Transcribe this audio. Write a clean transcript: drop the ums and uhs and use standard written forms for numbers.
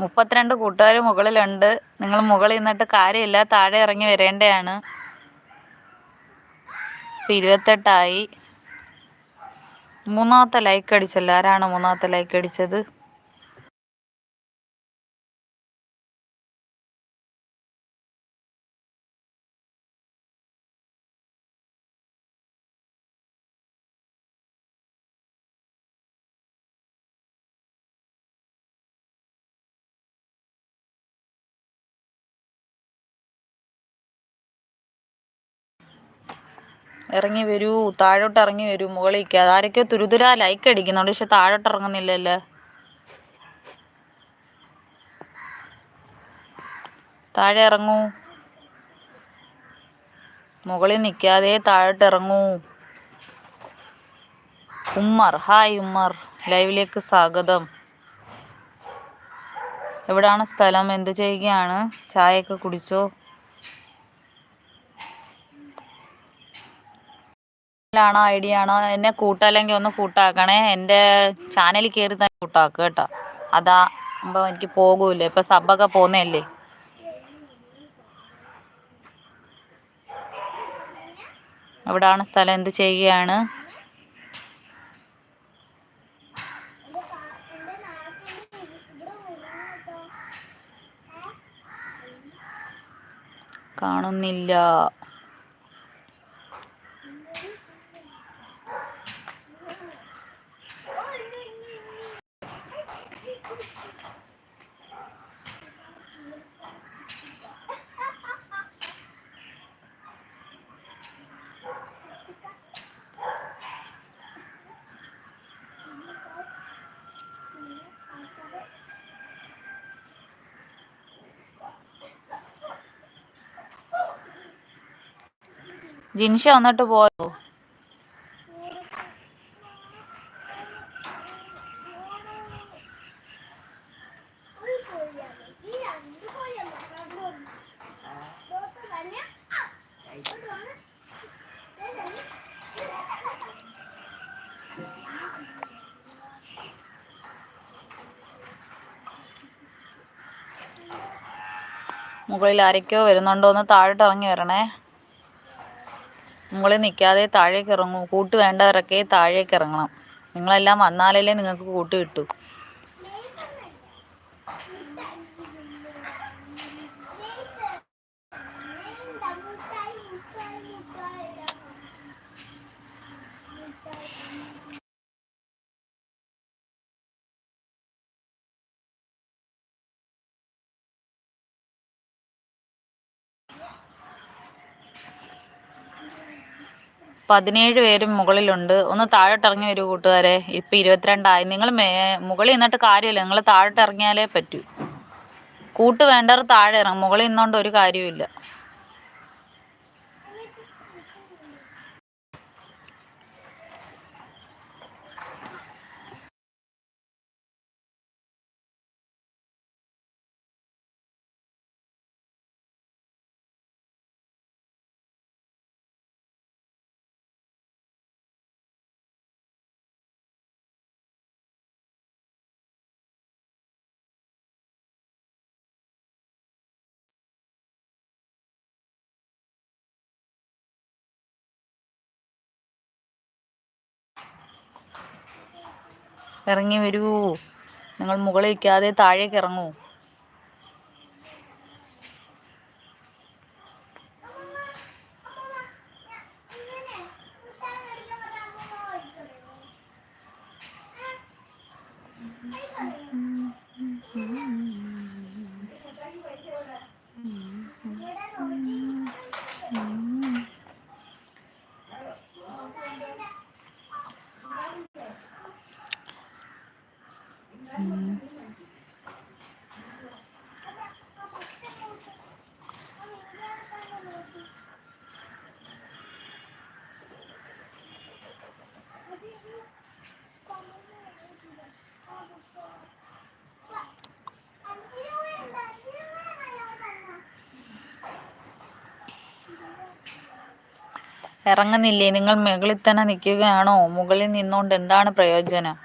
32 കൂട്ടുകാർ മുകളിലുണ്ട്. നിങ്ങൾ മുകളിൽ നിന്നിട്ട് കാര്യമില്ല, താഴെ ഇറങ്ങി വരേണ്ടതാണ്. ഇപ്പം 28ആയി. മൂന്നാമത്തെ ലൈക്ക് അടിച്ചല്ലോ. ആരാണ് മൂന്നാമത്തെ ലൈക്ക് അടിച്ചത്? ഇറങ്ങി വരൂ, താഴോട്ട് ഇറങ്ങി വരൂ, മുകളിൽ നിൽക്കുക. ആരൊക്കെയോ തുരുതുരാ ലൈക്ക് അടിക്കുന്നുണ്ട്, പക്ഷെ താഴോട്ട് ഇറങ്ങുന്നില്ലല്ലോ. താഴെ ഇറങ്ങൂ, മുകളിൽ നിൽക്കാതെ താഴോട്ട് ഇറങ്ങൂ. ഉമ്മർ, ഹായ് ഉമ്മർ, ലൈവിലേക്ക് സ്വാഗതം. എവിടാണ് സ്ഥലം? എന്ത് ചെയ്യുകയാണ്? ചായയൊക്കെ കുടിച്ചോ? ാണോ ഐഡിയ ആണോ? എന്നെ കൂട്ടല്ലെങ്കിൽ ഒന്ന് കൂട്ടാക്കണേ. എൻ്റെ ചാനലിൽ കയറി തന്നെ കൂട്ടാക്കുക കേട്ടോ. അതാകുമ്പോൾ എനിക്ക് പോകൂല്ലേ, ഇപ്പം സബ്ബൊക്കെ പോകുന്നതല്ലേ. എവിടാണ് സ്ഥലം? എന്ത് ചെയ്യുകയാണ്? കാണുന്നില്ല. ജിൻഷ വന്നിട്ട് പോയോ? മുകളിൽ ആരൊക്കെയോ വരുന്നുണ്ടോ? ഒന്ന് താഴോട്ട് ഇറങ്ങി വരണേ. മുകളിൽ നിൽക്കാതെ താഴേക്ക് ഇറങ്ങൂ. കൂട്ട് വേണ്ടവരൊക്കെ താഴേക്ക് ഇറങ്ങണം. നിങ്ങളെല്ലാം വന്നാലല്ലേ നിങ്ങൾക്ക് കൂട്ട് കിട്ടൂ. പതിനേഴ് പേരും മുകളിലുണ്ട്. ഒന്ന് താഴോട്ട് ഇറങ്ങി വരൂ കൂട്ടുകാരെ. ഇപ്പം 22ആയി. നിങ്ങൾ മുകളിൽ നിന്നിട്ട് കാര്യമില്ല, നിങ്ങൾ താഴോട്ട് ഇറങ്ങിയാലേ പറ്റൂ. കൂട്ട് വേണ്ടവർ താഴെ ഇറങ്ങും. മുകളിൽ നിന്നുകൊണ്ട് ഒരു കാര്യമില്ല. ഇറങ്ങി വരൂ. നിങ്ങൾ മുകളിൽ നിൽക്കാതെ താഴേക്ക് ഇറങ്ങൂ. ഇറങ്ങുന്നില്ലേ? നിങ്ങൾ മുകളിൽ തന്നെ നിൽക്കുകയാണോ? മുകളിൽ നിന്നുകൊണ്ട് എന്താണ് പ്രയോജനം?